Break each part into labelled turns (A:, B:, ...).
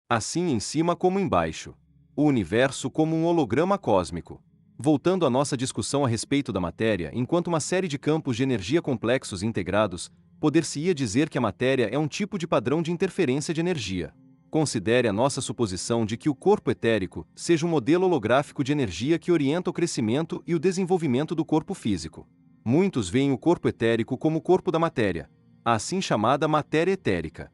A: assim em cima como embaixo. O universo como um holograma cósmico. Voltando à nossa discussão a respeito da matéria enquanto uma série de campos de energia complexos e integrados, poder-se-ia dizer que a matéria é um tipo de padrão de interferência de energia. Considere a nossa suposição de que o corpo etérico seja um modelo holográfico de energia que orienta o crescimento e o desenvolvimento do corpo físico. Muitos veem o corpo etérico como o corpo da matéria, a assim chamada matéria etérica.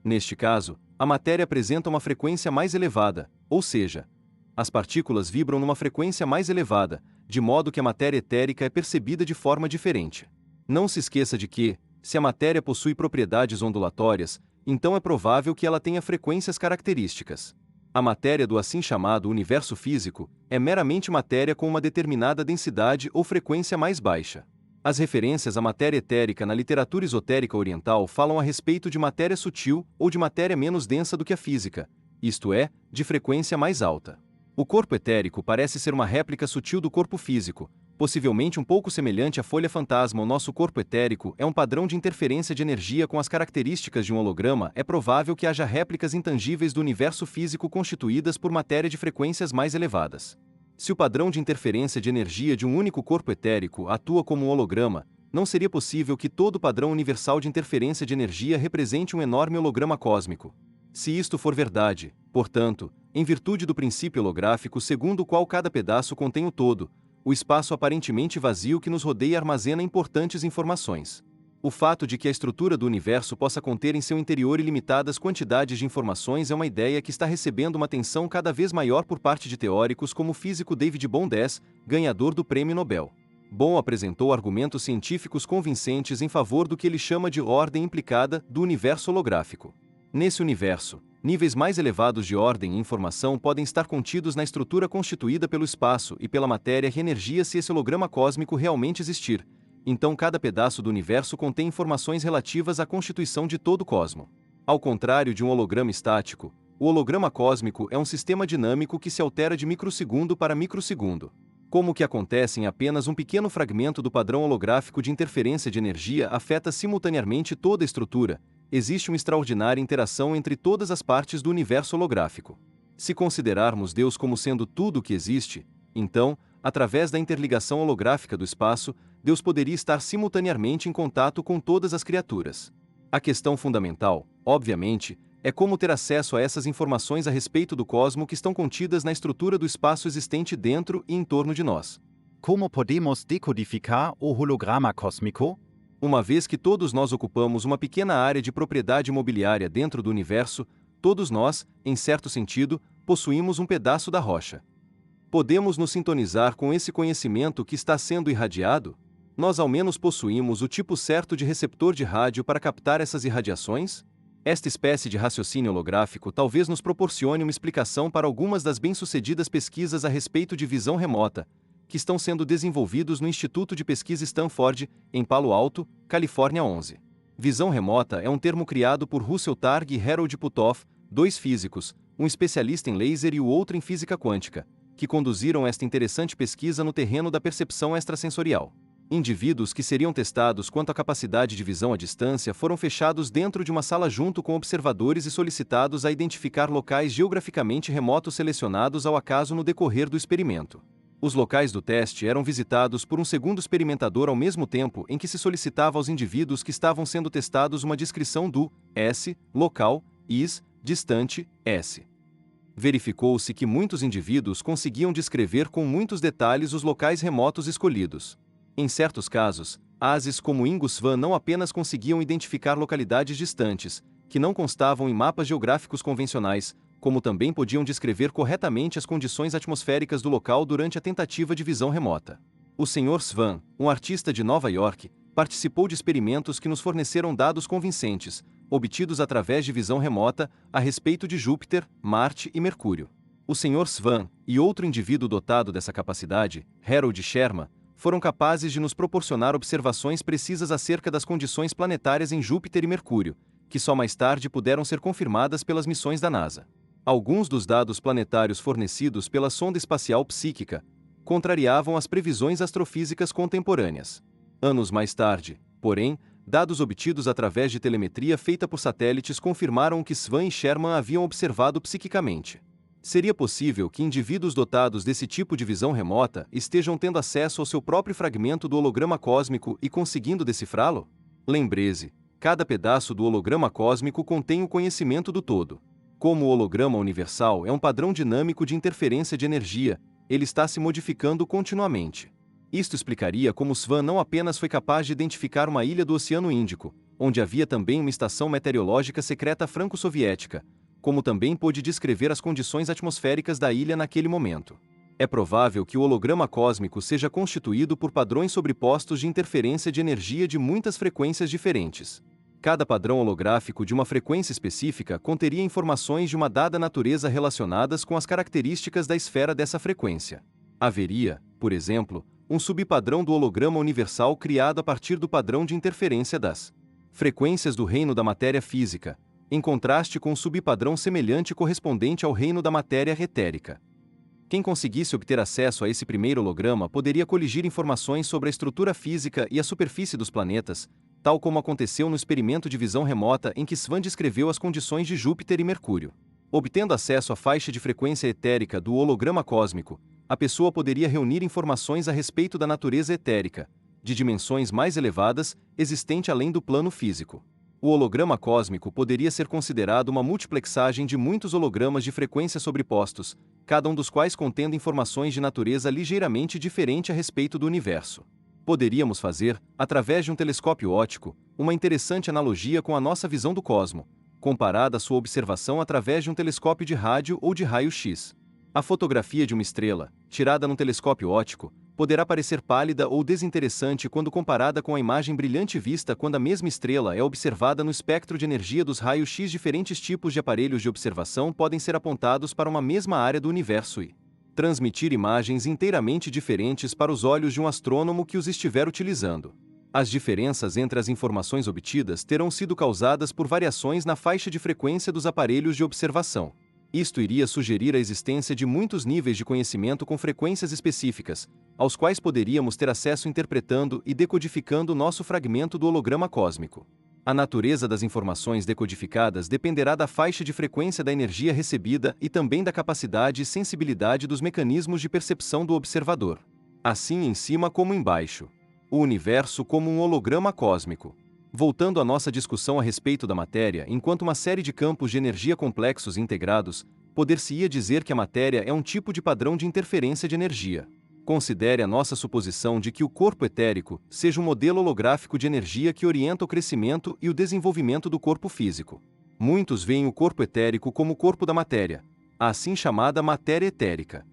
A: Neste caso, a matéria apresenta uma frequência mais elevada, ou seja, as partículas vibram numa frequência mais elevada, de modo que a matéria etérica é percebida de forma diferente. Não se esqueça de que, se a matéria possui propriedades ondulatórias, então é provável que ela tenha frequências características. A matéria do assim chamado universo físico é meramente matéria com uma determinada densidade ou frequência mais baixa. As referências à matéria etérica na literatura esotérica oriental falam a respeito de matéria sutil ou de matéria menos densa do que a física, isto é, de frequência mais alta. O corpo etérico parece ser uma réplica sutil do corpo físico, possivelmente um pouco semelhante à folha fantasma. O nosso corpo etérico é um padrão de interferência de energia com as características de um holograma. É provável que haja réplicas intangíveis do universo físico constituídas por matéria de frequências mais elevadas. Se o padrão de interferência de energia de um único corpo etérico atua como um holograma, não seria possível que todo padrão universal de interferência de energia represente um enorme holograma cósmico. Se isto for verdade, portanto, em virtude do princípio holográfico segundo o qual cada pedaço contém o todo, o espaço aparentemente vazio que nos rodeia armazena importantes informações. O fato de que a estrutura do universo possa conter em seu interior ilimitadas quantidades de informações é uma ideia que está recebendo uma atenção cada vez maior por parte de teóricos como o físico David Bohm-Dess, ganhador do Prêmio Nobel. Bohm apresentou argumentos científicos convincentes em favor do que ele chama de ordem implicada do universo holográfico. Nesse universo, níveis mais elevados de ordem e informação podem estar contidos na estrutura constituída pelo espaço e pela matéria e energia. Se esse holograma cósmico realmente existir, então cada pedaço do universo contém informações relativas à constituição de todo o cosmo. Ao contrário de um holograma estático, o holograma cósmico é um sistema dinâmico que se altera de microsegundo para microsegundo. Como o que acontece em apenas um pequeno fragmento do padrão holográfico de interferência de energia afeta simultaneamente toda a estrutura, existe uma extraordinária interação entre todas as partes do universo holográfico. Se considerarmos Deus como sendo tudo o que existe, então, através da interligação holográfica do espaço, Deus poderia estar simultaneamente em contato com todas as criaturas. A questão fundamental, obviamente, é como ter acesso a essas informações a respeito do cosmo que estão contidas na estrutura do espaço existente dentro e em torno de nós.
B: Como podemos decodificar o holograma cósmico?
A: Uma vez que todos nós ocupamos uma pequena área de propriedade imobiliária dentro do universo, todos nós, em certo sentido, possuímos um pedaço da rocha. Podemos nos sintonizar com esse conhecimento que está sendo irradiado? Nós ao menos possuímos o tipo certo de receptor de rádio para captar essas irradiações? Esta espécie de raciocínio holográfico talvez nos proporcione uma explicação para algumas das bem-sucedidas pesquisas a respeito de visão remota, que estão sendo desenvolvidos no Instituto de Pesquisa Stanford, em Palo Alto, Califórnia 11. Visão remota é um termo criado por Russell Targ e Harold Puthoff, dois físicos, um especialista em laser e o outro em física quântica, que conduziram esta interessante pesquisa no terreno da percepção extrasensorial. Indivíduos que seriam testados quanto à capacidade de visão à distância foram fechados dentro de uma sala junto com observadores e solicitados a identificar locais geograficamente remotos selecionados ao acaso no decorrer do experimento. Os locais do teste eram visitados por um segundo experimentador ao mesmo tempo em que se solicitava aos indivíduos que estavam sendo testados uma descrição do S, local, is, distante, S. Verificou-se que muitos indivíduos conseguiam descrever com muitos detalhes os locais remotos escolhidos. Em certos casos, ases como Ingus Van não apenas conseguiam identificar localidades distantes, que não constavam em mapas geográficos convencionais, como também podiam descrever corretamente as condições atmosféricas do local durante a tentativa de visão remota. O Sr. Svan, um artista de Nova York, participou de experimentos que nos forneceram dados convincentes, obtidos através de visão remota, a respeito de Júpiter, Marte e Mercúrio. O Sr. Svan e outro indivíduo dotado dessa capacidade, Harold Sherman, foram capazes de nos proporcionar observações precisas acerca das condições planetárias em Júpiter e Mercúrio, que só mais tarde puderam ser confirmadas pelas missões da NASA. Alguns dos dados planetários fornecidos pela sonda espacial Psíquica contrariavam as previsões astrofísicas contemporâneas. Anos mais tarde, porém, dados obtidos através de telemetria feita por satélites confirmaram o que Swan e Sherman haviam observado psiquicamente. Seria possível que indivíduos dotados desse tipo de visão remota estejam tendo acesso ao seu próprio fragmento do holograma cósmico e conseguindo decifrá-lo? Lembre-se, cada pedaço do holograma cósmico contém o conhecimento do todo. Como o holograma universal é um padrão dinâmico de interferência de energia, ele está se modificando continuamente. Isto explicaria como Swan não apenas foi capaz de identificar uma ilha do Oceano Índico, onde havia também uma estação meteorológica secreta franco-soviética, como também pôde descrever as condições atmosféricas da ilha naquele momento. É provável que o holograma cósmico seja constituído por padrões sobrepostos de interferência de energia de muitas frequências diferentes. Cada padrão holográfico de uma frequência específica conteria informações de uma dada natureza relacionadas com as características da esfera dessa frequência. Haveria, por exemplo, um subpadrão do holograma universal criado a partir do padrão de interferência das frequências do reino da matéria física, em contraste com um subpadrão semelhante correspondente ao reino da matéria etérica. Quem conseguisse obter acesso a esse primeiro holograma poderia coligir informações sobre a estrutura física e a superfície dos planetas, tal como aconteceu no experimento de visão remota em que Swan descreveu as condições de Júpiter e Mercúrio. Obtendo acesso à faixa de frequência etérica do holograma cósmico, a pessoa poderia reunir informações a respeito da natureza etérica, de dimensões mais elevadas, existente além do plano físico. O holograma cósmico poderia ser considerado uma multiplexagem de muitos hologramas de frequência sobrepostos, cada um dos quais contendo informações de natureza ligeiramente diferente a respeito do universo. Poderíamos fazer, através de um telescópio óptico, uma interessante analogia com a nossa visão do cosmo, comparada à sua observação através de um telescópio de rádio ou de raio-x. A fotografia de uma estrela, tirada num telescópio óptico, poderá parecer pálida ou desinteressante quando comparada com a imagem brilhante vista quando a mesma estrela é observada no espectro de energia dos raios-x. Diferentes tipos de aparelhos de observação podem ser apontados para uma mesma área do universo e transmitir imagens inteiramente diferentes para os olhos de um astrônomo que os estiver utilizando. As diferenças entre as informações obtidas terão sido causadas por variações na faixa de frequência dos aparelhos de observação. Isto iria sugerir a existência de muitos níveis de conhecimento com frequências específicas, aos quais poderíamos ter acesso interpretando e decodificando nosso fragmento do holograma cósmico. A natureza das informações decodificadas dependerá da faixa de frequência da energia recebida e também da capacidade e sensibilidade dos mecanismos de percepção do observador. Assim em cima como embaixo. O universo como um holograma cósmico. Voltando à nossa discussão a respeito da matéria enquanto uma série de campos de energia complexos e integrados, poder-se-ia dizer que a matéria é um tipo de padrão de interferência de energia. Considere a nossa suposição de que o corpo etérico seja um modelo holográfico de energia que orienta o crescimento e o desenvolvimento do corpo físico. Muitos veem o corpo etérico como o corpo da matéria, a assim chamada matéria etérica.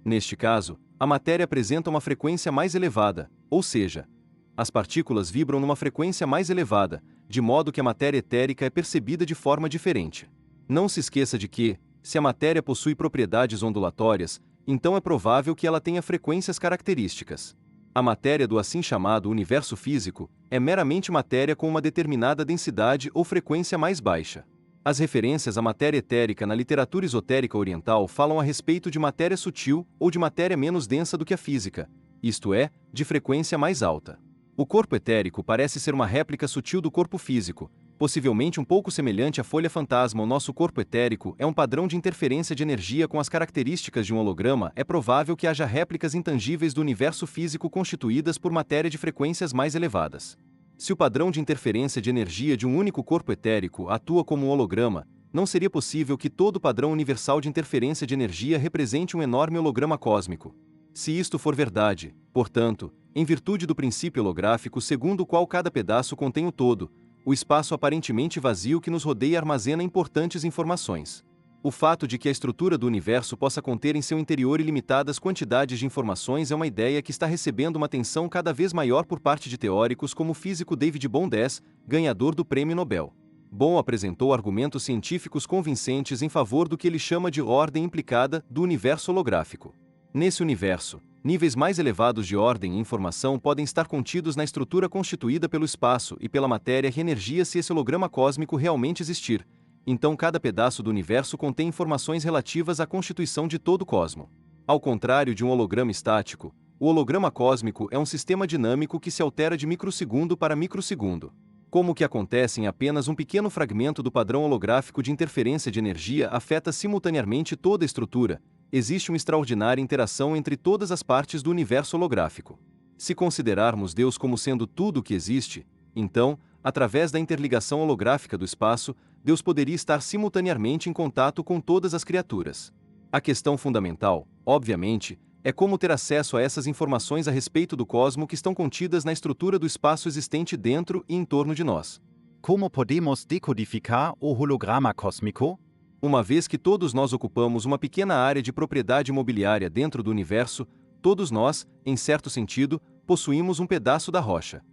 A: Neste caso, a matéria apresenta uma frequência mais elevada, ou seja, as partículas vibram numa frequência mais elevada, de modo que a matéria etérica é percebida de forma diferente. Não se esqueça de que, se a matéria possui propriedades ondulatórias, então é provável que ela tenha frequências características. A matéria do assim chamado universo físico é meramente matéria com uma determinada densidade ou frequência mais baixa. As referências à matéria etérica na literatura esotérica oriental falam a respeito de matéria sutil ou de matéria menos densa do que a física, isto é, de frequência mais alta. O corpo etérico parece ser uma réplica sutil do corpo físico, possivelmente um pouco semelhante à folha fantasma. O nosso corpo etérico é um padrão de interferência de energia com as características de um holograma. É provável que haja réplicas intangíveis do universo físico constituídas por matéria de frequências mais elevadas. Se o padrão de interferência de energia de um único corpo etérico atua como um holograma, não seria possível que todo padrão universal de interferência de energia represente um enorme holograma cósmico. Se isto for verdade, portanto, em virtude do princípio holográfico segundo o qual cada pedaço contém o todo, o espaço aparentemente vazio que nos rodeia armazena importantes informações. O fato de que a estrutura do universo possa conter em seu interior ilimitadas quantidades de informações é uma ideia que está recebendo uma atenção cada vez maior por parte de teóricos como o físico David Bohm-Dess, ganhador do Prêmio Nobel. Bohm apresentou argumentos científicos convincentes em favor do que ele chama de ordem implicada do universo holográfico. Nesse universo, níveis mais elevados de ordem e informação podem estar contidos na estrutura constituída pelo espaço e pela matéria e energia. Se esse holograma cósmico realmente existir, então cada pedaço do universo contém informações relativas à constituição de todo o cosmo. Ao contrário de um holograma estático, o holograma cósmico é um sistema dinâmico que se altera de microsegundo para microsegundo. Como o que acontece em apenas um pequeno fragmento do padrão holográfico de interferência de energia afeta simultaneamente toda a estrutura, existe uma extraordinária interação entre todas as partes do universo holográfico. Se considerarmos Deus como sendo tudo o que existe, então, através da interligação holográfica do espaço, Deus poderia estar simultaneamente em contato com todas as criaturas. A questão fundamental, obviamente, é como ter acesso a essas informações a respeito do cosmo que estão contidas na estrutura do espaço existente dentro e em torno de nós.
B: Como podemos decodificar o holograma cósmico?
A: Uma vez que todos nós ocupamos uma pequena área de propriedade imobiliária dentro do universo, todos nós, em certo sentido, possuímos um pedaço da rocha.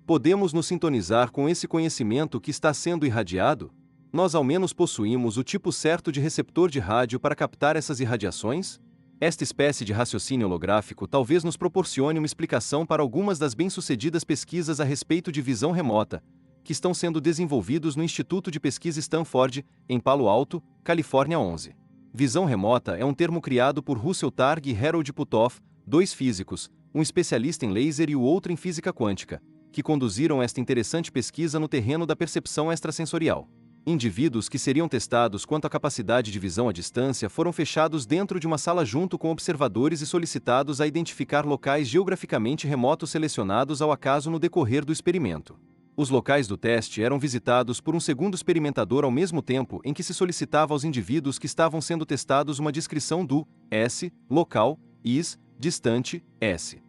A: Podemos nos sintonizar com esse conhecimento que está sendo irradiado? Nós ao menos possuímos o tipo certo de receptor de rádio para captar essas irradiações? Esta espécie de raciocínio holográfico talvez nos proporcione uma explicação para algumas das bem-sucedidas pesquisas a respeito de visão remota, que estão sendo desenvolvidos no Instituto de Pesquisa Stanford, em Palo Alto, Califórnia 11. Visão remota é um termo criado por Russell Targ e Harold Puthoff, dois físicos, um especialista em laser e o outro em física quântica, que conduziram esta interessante pesquisa no terreno da percepção extrasensorial. Indivíduos que seriam testados quanto à capacidade de visão à distância foram fechados dentro de uma sala junto com observadores e solicitados a identificar locais geograficamente remotos selecionados ao acaso no decorrer do experimento. Os locais do teste eram visitados por um segundo experimentador ao mesmo tempo em que se solicitava aos indivíduos que estavam sendo testados uma descrição do S, local, is, distante, S.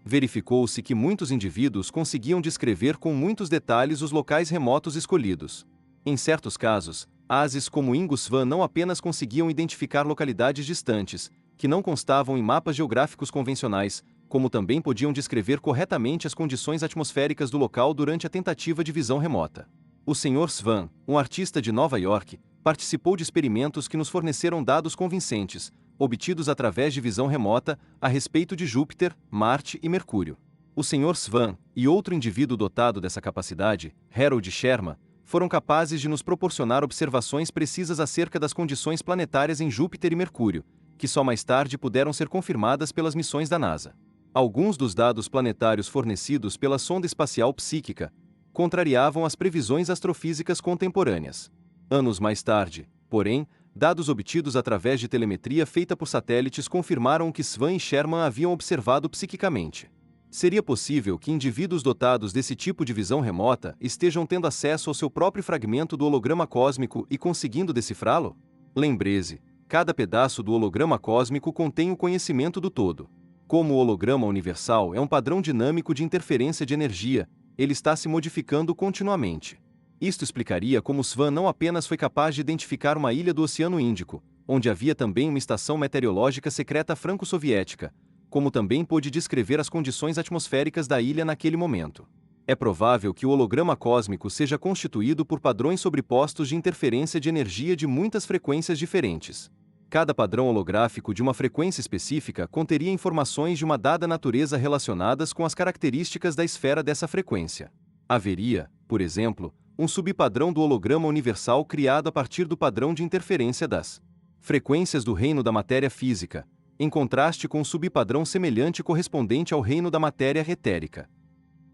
A: Verificou-se que muitos indivíduos conseguiam descrever com muitos detalhes os locais remotos escolhidos. Em certos casos, ases como Ingus Van não apenas conseguiam identificar localidades distantes, que não constavam em mapas geográficos convencionais, como também podiam descrever corretamente as condições atmosféricas do local durante a tentativa de visão remota. O Sr. Svan, um artista de Nova York, participou de experimentos que nos forneceram dados convincentes, obtidos através de visão remota, a respeito de Júpiter, Marte e Mercúrio. O Sr. Svan, e outro indivíduo dotado dessa capacidade, Harold Sherman, foram capazes de nos proporcionar observações precisas acerca das condições planetárias em Júpiter e Mercúrio, que só mais tarde puderam ser confirmadas pelas missões da NASA. Alguns dos dados planetários fornecidos pela sonda espacial Psíquica contrariavam as previsões astrofísicas contemporâneas. Anos mais tarde, porém, dados obtidos através de telemetria feita por satélites confirmaram o que Svan e Sherman haviam observado psiquicamente. Seria possível que indivíduos dotados desse tipo de visão remota estejam tendo acesso ao seu próprio fragmento do holograma cósmico e conseguindo decifrá-lo? Lembre-se, cada pedaço do holograma cósmico contém o conhecimento do todo. Como o holograma universal é um padrão dinâmico de interferência de energia, ele está se modificando continuamente. Isto explicaria como Svan não apenas foi capaz de identificar uma ilha do Oceano Índico, onde havia também uma estação meteorológica secreta franco-soviética, como também pôde descrever as condições atmosféricas da ilha naquele momento. É provável que o holograma cósmico seja constituído por padrões sobrepostos de interferência de energia de muitas frequências diferentes. Cada padrão holográfico de uma frequência específica conteria informações de uma dada natureza relacionadas com as características da esfera dessa frequência. Haveria, por exemplo, um subpadrão do holograma universal criado a partir do padrão de interferência das frequências do reino da matéria física, em contraste com um subpadrão semelhante correspondente ao reino da matéria etérica.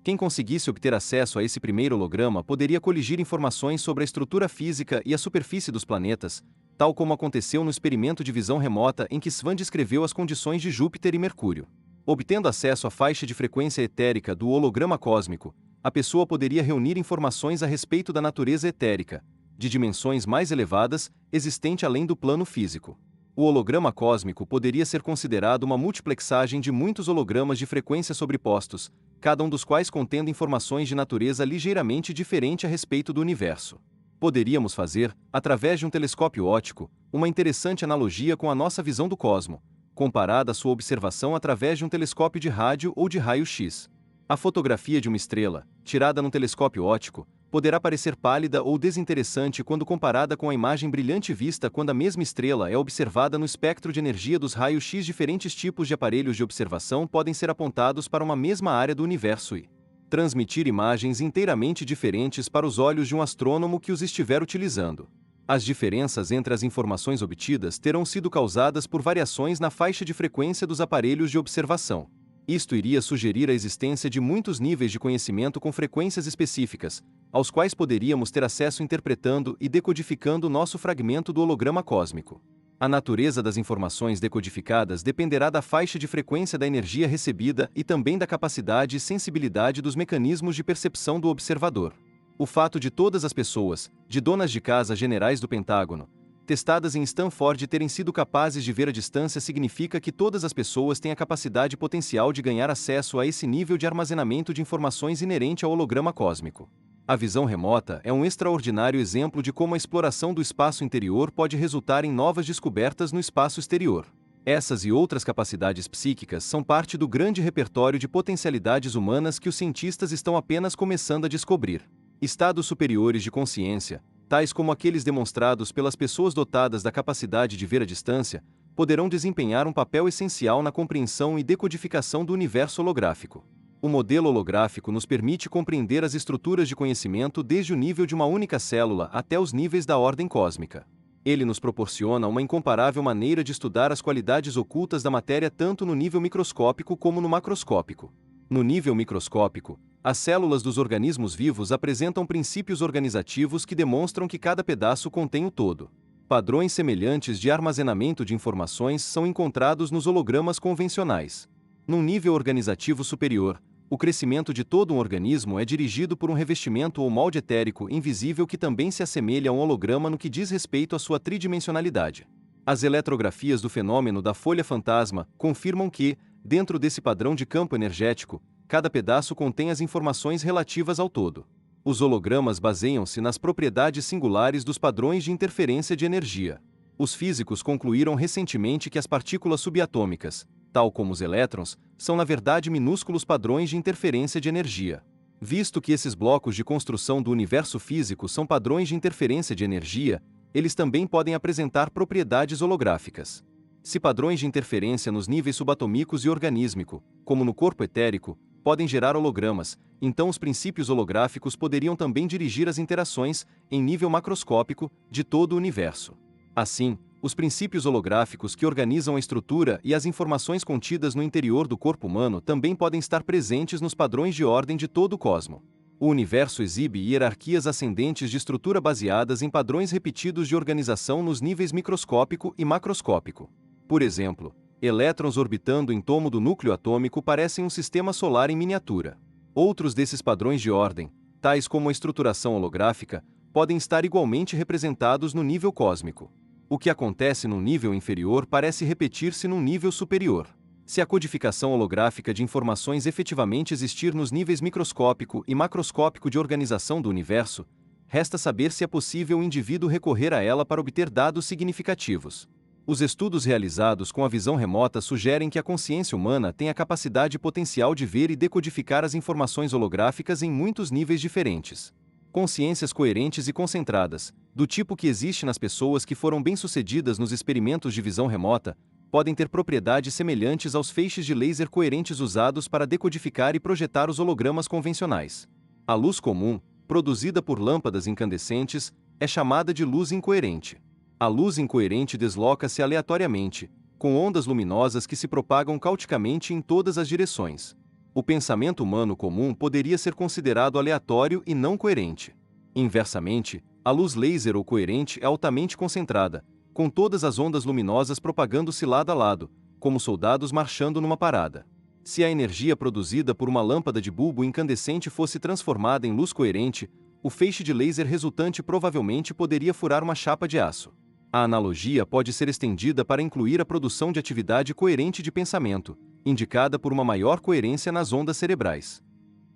A: Quem conseguisse obter acesso a esse primeiro holograma poderia coligir informações sobre a estrutura física e a superfície dos planetas, tal como aconteceu no experimento de visão remota em que Svan descreveu as condições de Júpiter e Mercúrio. Obtendo acesso à faixa de frequência etérica do holograma cósmico, a pessoa poderia reunir informações a respeito da natureza etérica, de dimensões mais elevadas, existente além do plano físico. O holograma cósmico poderia ser considerado uma multiplexagem de muitos hologramas de frequência sobrepostos, cada um dos quais contendo informações de natureza ligeiramente diferente a respeito do universo. Poderíamos fazer, através de um telescópio óptico, uma interessante analogia com a nossa visão do cosmo, comparada à sua observação através de um telescópio de rádio ou de raio-x. A fotografia de uma estrela, tirada num telescópio óptico, poderá parecer pálida ou desinteressante quando comparada com a imagem brilhante vista quando a mesma estrela é observada no espectro de energia dos raios-x. Diferentes tipos de aparelhos de observação podem ser apontados para uma mesma área do universo e transmitir imagens inteiramente diferentes para os olhos de um astrônomo que os estiver utilizando. As diferenças entre as informações obtidas terão sido causadas por variações na faixa de frequência dos aparelhos de observação. Isto iria sugerir a existência de muitos níveis de conhecimento com frequências específicas, aos quais poderíamos ter acesso interpretando e decodificando nosso fragmento do holograma cósmico. A natureza das informações decodificadas dependerá da faixa de frequência da energia recebida e também da capacidade e sensibilidade dos mecanismos de percepção do observador. O fato de todas as pessoas, de donas de casa generais do Pentágono, testadas em Stanford terem sido capazes de ver a distância significa que todas as pessoas têm a capacidade potencial de ganhar acesso a esse nível de armazenamento de informações inerente ao holograma cósmico. A visão remota é um extraordinário exemplo de como a exploração do espaço interior pode resultar em novas descobertas no espaço exterior. Essas e outras capacidades psíquicas são parte do grande repertório de potencialidades humanas que os cientistas estão apenas começando a descobrir. Estados superiores de consciência, tais como aqueles demonstrados pelas pessoas dotadas da capacidade de ver à distância, poderão desempenhar um papel essencial na compreensão e decodificação do universo holográfico. O modelo holográfico nos permite compreender as estruturas de conhecimento desde o nível de uma única célula até os níveis da ordem cósmica. Ele nos proporciona uma incomparável maneira de estudar as qualidades ocultas da matéria tanto no nível microscópico como no macroscópico. No nível microscópico, as células dos organismos vivos apresentam princípios organizativos que demonstram que cada pedaço contém o todo. Padrões semelhantes de armazenamento de informações são encontrados nos hologramas convencionais. Num nível organizativo superior, o crescimento de todo um organismo é dirigido por um revestimento ou molde etérico invisível que também se assemelha a um holograma no que diz respeito à sua tridimensionalidade. As eletrografias do fenômeno da folha fantasma confirmam que, dentro desse padrão de campo energético, cada pedaço contém as informações relativas ao todo. Os hologramas baseiam-se nas propriedades singulares dos padrões de interferência de energia. Os físicos concluíram recentemente que as partículas subatômicas, tal como os elétrons, são na verdade minúsculos padrões de interferência de energia. Visto que esses blocos de construção do universo físico são padrões de interferência de energia, eles também podem apresentar propriedades holográficas. Se padrões de interferência nos níveis subatômicos e organísmico, como no corpo etérico, podem gerar hologramas, então os princípios holográficos poderiam também dirigir as interações, em nível macroscópico, de todo o universo. Assim, os princípios holográficos que organizam a estrutura e as informações contidas no interior do corpo humano também podem estar presentes nos padrões de ordem de todo o cosmo. O universo exibe hierarquias ascendentes de estrutura baseadas em padrões repetidos de organização nos níveis microscópico e macroscópico. Por exemplo, elétrons orbitando em torno do núcleo atômico parecem um sistema solar em miniatura. Outros desses padrões de ordem, tais como a estruturação holográfica, podem estar igualmente representados no nível cósmico. O que acontece num nível inferior parece repetir-se num nível superior. Se a codificação holográfica de informações efetivamente existir nos níveis microscópico e macroscópico de organização do universo, resta saber se é possível o indivíduo recorrer a ela para obter dados significativos. Os estudos realizados com a visão remota sugerem que a consciência humana tem a capacidade potencial de ver e decodificar as informações holográficas em muitos níveis diferentes. Consciências coerentes e concentradas, do tipo que existe nas pessoas que foram bem-sucedidas nos experimentos de visão remota, podem ter propriedades semelhantes aos feixes de laser coerentes usados para decodificar e projetar os hologramas convencionais. A luz comum, produzida por lâmpadas incandescentes, é chamada de luz incoerente. A luz incoerente desloca-se aleatoriamente, com ondas luminosas que se propagam caoticamente em todas as direções. O pensamento humano comum poderia ser considerado aleatório e não coerente. Inversamente, a luz laser ou coerente é altamente concentrada, com todas as ondas luminosas propagando-se lado a lado, como soldados marchando numa parada. Se a energia produzida por uma lâmpada de bulbo incandescente fosse transformada em luz coerente, o feixe de laser resultante provavelmente poderia furar uma chapa de aço. A analogia pode ser estendida para incluir a produção de atividade coerente de pensamento, indicada por uma maior coerência nas ondas cerebrais.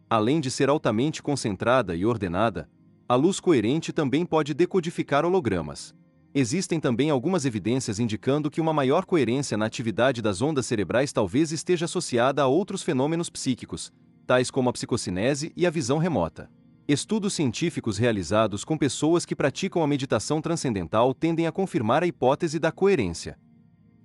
A: Além de ser altamente concentrada e ordenada, a luz coerente também pode decodificar hologramas. Existem também algumas evidências indicando que uma maior coerência na atividade das ondas cerebrais talvez esteja associada a outros fenômenos psíquicos, tais como a psicocinese e a visão remota. Estudos científicos realizados com pessoas que praticam a meditação transcendental tendem a confirmar a hipótese da coerência.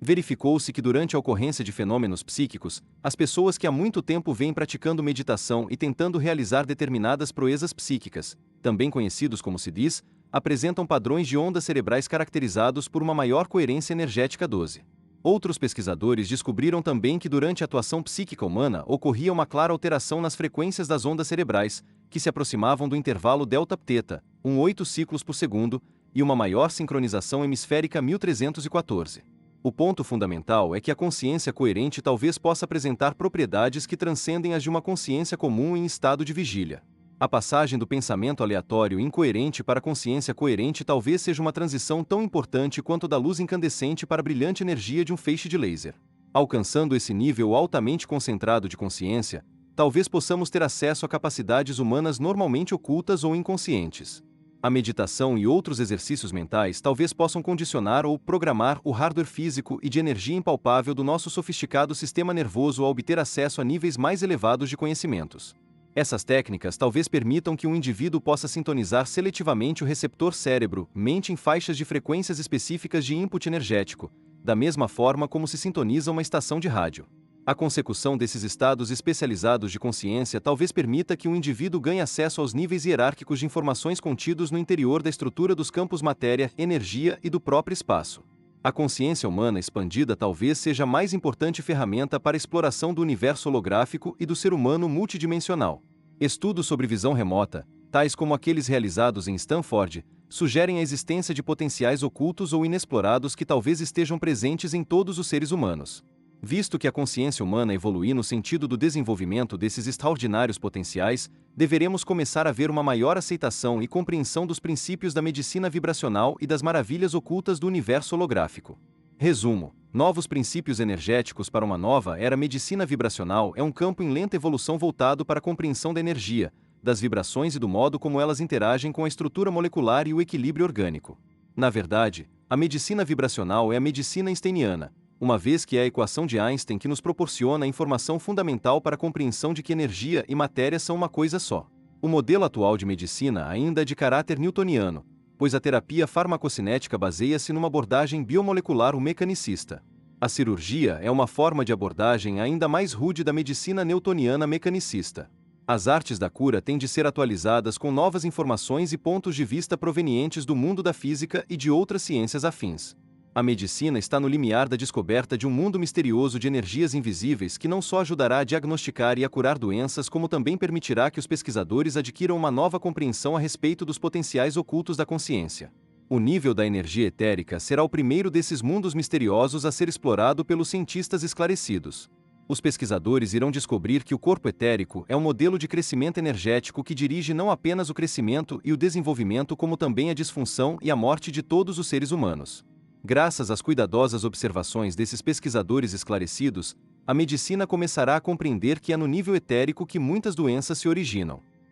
A: Verificou-se que durante a ocorrência de fenômenos psíquicos, as pessoas que há muito tempo vêm praticando meditação e tentando realizar determinadas proezas psíquicas, também conhecidos como se diz, apresentam padrões de ondas cerebrais caracterizados por uma maior coerência energética 12. Outros pesquisadores descobriram também que durante a atuação psíquica humana ocorria uma clara alteração nas frequências das ondas cerebrais, que se aproximavam do intervalo delta-theta, 8 ciclos por segundo, e uma maior sincronização hemisférica 1314. O ponto fundamental é que a consciência coerente talvez possa apresentar propriedades que transcendem as de uma consciência comum em estado de vigília. A passagem do pensamento aleatório e incoerente para a consciência coerente talvez seja uma transição tão importante quanto da luz incandescente para a brilhante energia de um feixe de laser. Alcançando esse nível altamente concentrado de consciência, talvez possamos ter acesso a capacidades humanas normalmente ocultas ou inconscientes. A meditação e outros exercícios mentais talvez possam condicionar ou programar o hardware físico e de energia impalpável do nosso sofisticado sistema nervoso a obter acesso a níveis mais elevados de conhecimentos. Essas técnicas talvez permitam que um indivíduo possa sintonizar seletivamente o receptor cérebro-mente em faixas de frequências específicas de input energético, da mesma forma como se sintoniza uma estação de rádio. A consecução desses estados especializados de consciência talvez permita que um indivíduo ganhe acesso aos níveis hierárquicos de informações contidos no interior da estrutura dos campos matéria, energia e do próprio espaço. A consciência humana expandida talvez seja a mais importante ferramenta para a exploração do universo holográfico e do ser humano multidimensional. Estudos sobre visão remota, tais como aqueles realizados em Stanford, sugerem a existência de potenciais ocultos ou inexplorados que talvez estejam presentes em todos os seres humanos. Visto que a consciência humana evolui no sentido do desenvolvimento desses extraordinários potenciais, deveremos começar a ver uma maior aceitação e compreensão dos princípios da medicina vibracional e das maravilhas ocultas do universo holográfico. Resumo: novos princípios energéticos para uma nova era. Medicina vibracional é um campo em lenta evolução voltado para a compreensão da energia, das vibrações e do modo como elas interagem com a estrutura molecular e o equilíbrio orgânico. Na verdade, a medicina vibracional é a medicina einsteiniana, uma vez que é a equação de Einstein que nos proporciona a informação fundamental para a compreensão de que energia e matéria são uma coisa só. O modelo atual de medicina ainda é de caráter newtoniano, pois a terapia farmacocinética baseia-se numa abordagem biomolecular ou mecanicista. A cirurgia é uma forma de abordagem ainda mais rude da medicina newtoniana mecanicista. As artes da cura têm de ser atualizadas com novas informações e pontos de vista provenientes do mundo da física e de outras ciências afins. A medicina está no limiar da descoberta de um mundo misterioso de energias invisíveis que não só ajudará a diagnosticar e a curar doenças, como também permitirá que os pesquisadores adquiram uma nova compreensão a respeito dos potenciais ocultos da consciência. O nível da energia etérica será o primeiro desses mundos misteriosos a ser explorado pelos cientistas esclarecidos. Os pesquisadores irão descobrir que o corpo etérico é um modelo de crescimento energético que dirige não apenas o crescimento e o desenvolvimento, como também a disfunção e a morte de todos os seres humanos. Graças às cuidadosas observações desses pesquisadores esclarecidos, a medicina começará a compreender que é no nível etérico que muitas doenças se originam.